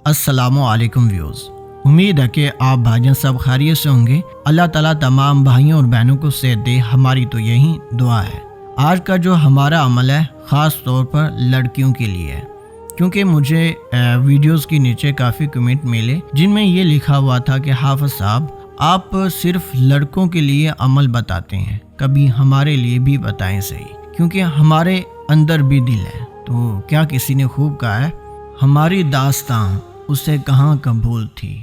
السلام علیکم ویوز، امید ہے کہ آپ بھائیوں سب خیریت سے ہوں گے۔ اللہ تعالیٰ تمام بھائیوں اور بہنوں کو صحت دے، ہماری تو یہی دعا ہے۔ آج کا جو ہمارا عمل ہے خاص طور پر لڑکیوں کے لیے ہے، کیونکہ مجھے ویڈیوز کے نیچے کافی کمنٹ ملے جن میں یہ لکھا ہوا تھا کہ حافظ صاحب آپ صرف لڑکوں کے لیے عمل بتاتے ہیں، کبھی ہمارے لیے بھی بتائیں صحیح، کیونکہ ہمارے اندر بھی دل ہے۔ تو کیا کسی نے خوب کہا ہے، ہماری داستاں اسے کہاں قبول تھی،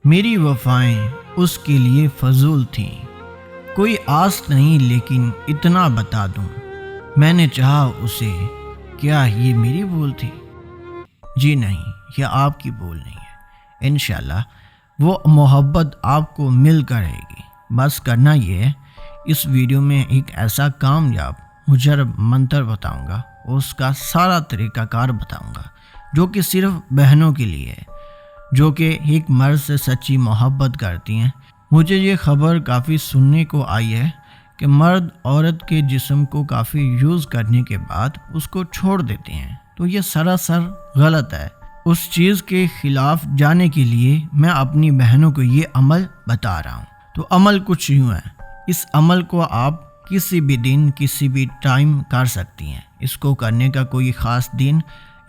میری وفائیں اس کے لیے فضول تھیں، کوئی آس نہیں لیکن اتنا بتا دوں، میں نے چاہا اسے، کیا یہ میری بھول تھی؟ جی نہیں، یہ آپ کی بھول نہیں ہے، انشاءاللہ وہ محبت آپ کو مل کر رہے گی۔ بس کرنا یہ ہے، اس ویڈیو میں ایک ایسا کامیاب مجرب منتر بتاؤں گا اور اس کا سارا طریقہ کار بتاؤں گا، جو کہ صرف بہنوں کے لیے ہے جو کہ ایک مرد سے سچی محبت کرتی ہیں۔ مجھے یہ خبر کافی سننے کو آئی ہے کہ مرد عورت کے جسم کو کافی یوز کرنے کے بعد اس کو چھوڑ دیتے ہیں، تو یہ سراسر غلط ہے۔ اس چیز کے خلاف جانے کے لیے میں اپنی بہنوں کو یہ عمل بتا رہا ہوں۔ تو عمل کچھ یوں ہے، اس عمل کو آپ کسی بھی دن کسی بھی ٹائم کر سکتی ہیں، اس کو کرنے کا کوئی خاص دن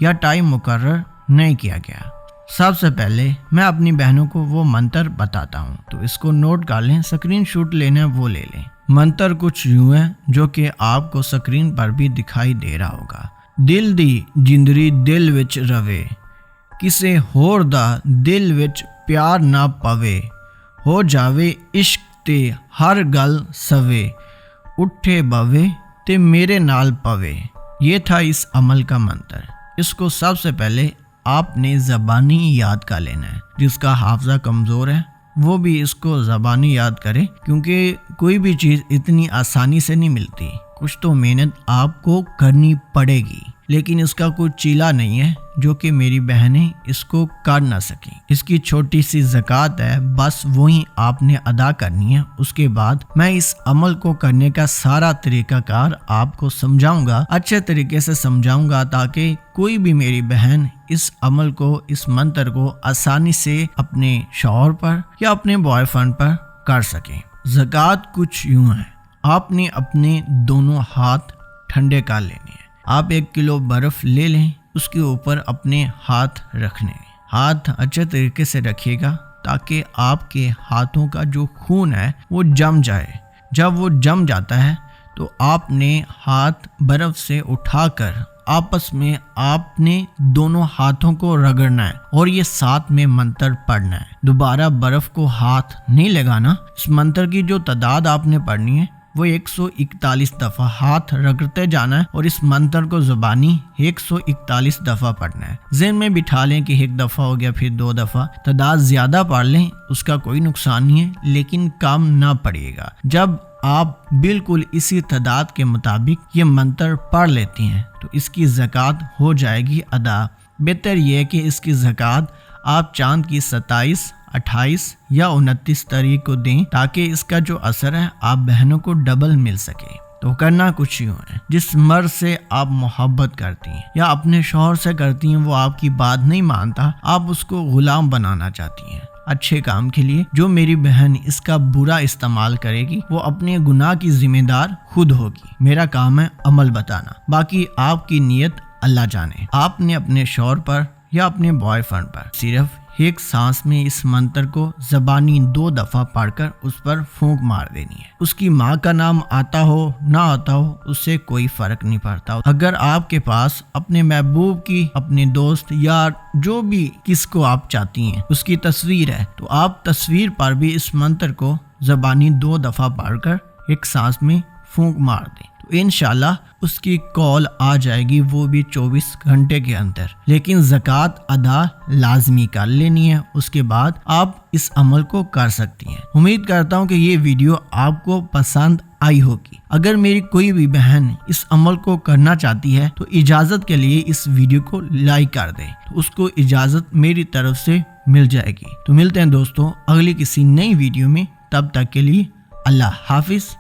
یا ٹائم مقرر نہیں کیا گیا۔ سب سے پہلے میں اپنی بہنوں کو وہ منتر بتاتا ہوں، تو اس کو نوٹ کر لیں، سکرین شاٹ لینا وہ لے لیں۔ منتر کچھ یوں ہے جو کہ آپ کو سکرین پر بھی دکھائی دے رہا ہوگا۔ دل دی جندری دل وچ روے، کسے ہور دا دل وچ پیار نہ پوے، ہو جاوے عشق تے ہر گل سوے، اٹھے بوے تے میرے نال پوے۔ یہ تھا اس عمل کا منتر۔ اس کو سب سے پہلے آپ نے زبانی یاد کر لینا ہے۔ جس کا حافظہ کمزور ہے وہ بھی اس کو زبانی یاد کرے، کیونکہ کوئی بھی چیز اتنی آسانی سے نہیں ملتی، کچھ تو محنت آپ کو کرنی پڑے گی، لیکن اس کا کوئی چیلا نہیں ہے جو کہ میری بہنیں اس کو کر نہ سکیں۔ اس کی چھوٹی سی زکوٰۃ ہے، بس وہی آپ نے ادا کرنی ہے۔ اس کے بعد میں اس عمل کو کرنے کا سارا طریقہ کار آپ کو سمجھاؤں گا، اچھے طریقے سے سمجھاؤں گا، تاکہ کوئی بھی میری بہن اس عمل کو، اس منتر کو آسانی سے اپنے شوہر پر یا اپنے بوائے فرینڈ پر کر سکیں۔ زکوٰۃ کچھ یوں ہے، آپ نے اپنے دونوں ہاتھ ٹھنڈے کر لینے ہیں۔ آپ 1 کلو برف لے لیں، اس کے اوپر اپنے ہاتھ رکھنے ہیں۔ ہاتھ اچھے طریقے سے رکھیے گا تاکہ آپ کے ہاتھوں کا جو خون ہے وہ جم جائے۔ جب وہ جم جاتا ہے تو آپ نے ہاتھ برف سے اٹھا کر آپس میں آپ نے دونوں ہاتھوں کو رگڑنا ہے اور یہ ساتھ میں منتر پڑھنا ہے۔ دوبارہ برف کو ہاتھ نہیں لگانا۔ اس منتر کی جو تعداد آپ نے پڑھنی ہے وہ 141 دفعہ ہاتھ رگڑتے جانا ہے، اور اس منتر کو زبانی 141 دفعہ پڑھنا ہے۔ ذہن میں بٹھا لیں کہ 1 دفعہ ہو گیا، پھر 2 دفعہ، تعداد زیادہ پڑھ لیں، اس کا کوئی نقصان نہیں ہے، لیکن کم نہ پڑھیے گا۔ جب آپ بالکل اسی تعداد کے مطابق یہ منتر پڑھ لیتے ہیں تو اس کی زکوٰۃ ہو جائے گی ادا۔ بہتر یہ ہے کہ اس کی زکوٰۃ آپ چاند کی 27، 28 یا 29 تاریخ کو دیں، تاکہ اس کا جو اثر ہے آپ بہنوں کو ڈبل مل سکے۔ تو کرنا کچھ یوں ہے، جس مرد سے آپ محبت کرتی ہیں یا اپنے شوہر سے کرتی ہیں وہ آپ کی بات نہیں مانتا، آپ اس کو غلام بنانا چاہتی ہیں اچھے کام کے لیے، جو میری بہن اس کا برا استعمال کرے گی وہ اپنے گناہ کی ذمہ دار خود ہوگی۔ میرا کام ہے عمل بتانا، باقی آپ کی نیت اللہ جانے۔ آپ نے اپنے شوہر پر یا اپنے بوائے فرینڈ پر صرف ایک سانس میں اس منتر کو زبانی 2 دفعہ پڑھ کر اس پر پھونک مار دینی ہے۔ اس کی ماں کا نام آتا ہو نہ آتا ہو اس سے کوئی فرق نہیں پڑتا۔ اگر آپ کے پاس اپنے محبوب کی، اپنے دوست یا جو بھی کس کو آپ چاہتی ہیں اس کی تصویر ہے، تو آپ تصویر پر بھی اس منتر کو زبانی 2 دفعہ پڑھ کر ایک سانس میں پھونک مار دیں، تو انشاءاللہ اس کی کال آ جائے گی، وہ بھی 24 گھنٹے کے اندر۔ لیکن زکوٰۃ ادا لازمی کر لینی ہے، اس کے بعد آپ اس عمل کو کر سکتی ہیں۔ امید کرتا ہوں کہ یہ ویڈیو آپ کو پسند آئی ہوگی۔ اگر میری کوئی بھی بہن اس عمل کو کرنا چاہتی ہے تو اجازت کے لیے اس ویڈیو کو لائک کر دیں، تو اس کو اجازت میری طرف سے مل جائے گی۔ تو ملتے ہیں دوستوں اگلی کسی نئی ویڈیو میں، تب تک کے لیے اللہ حافظ۔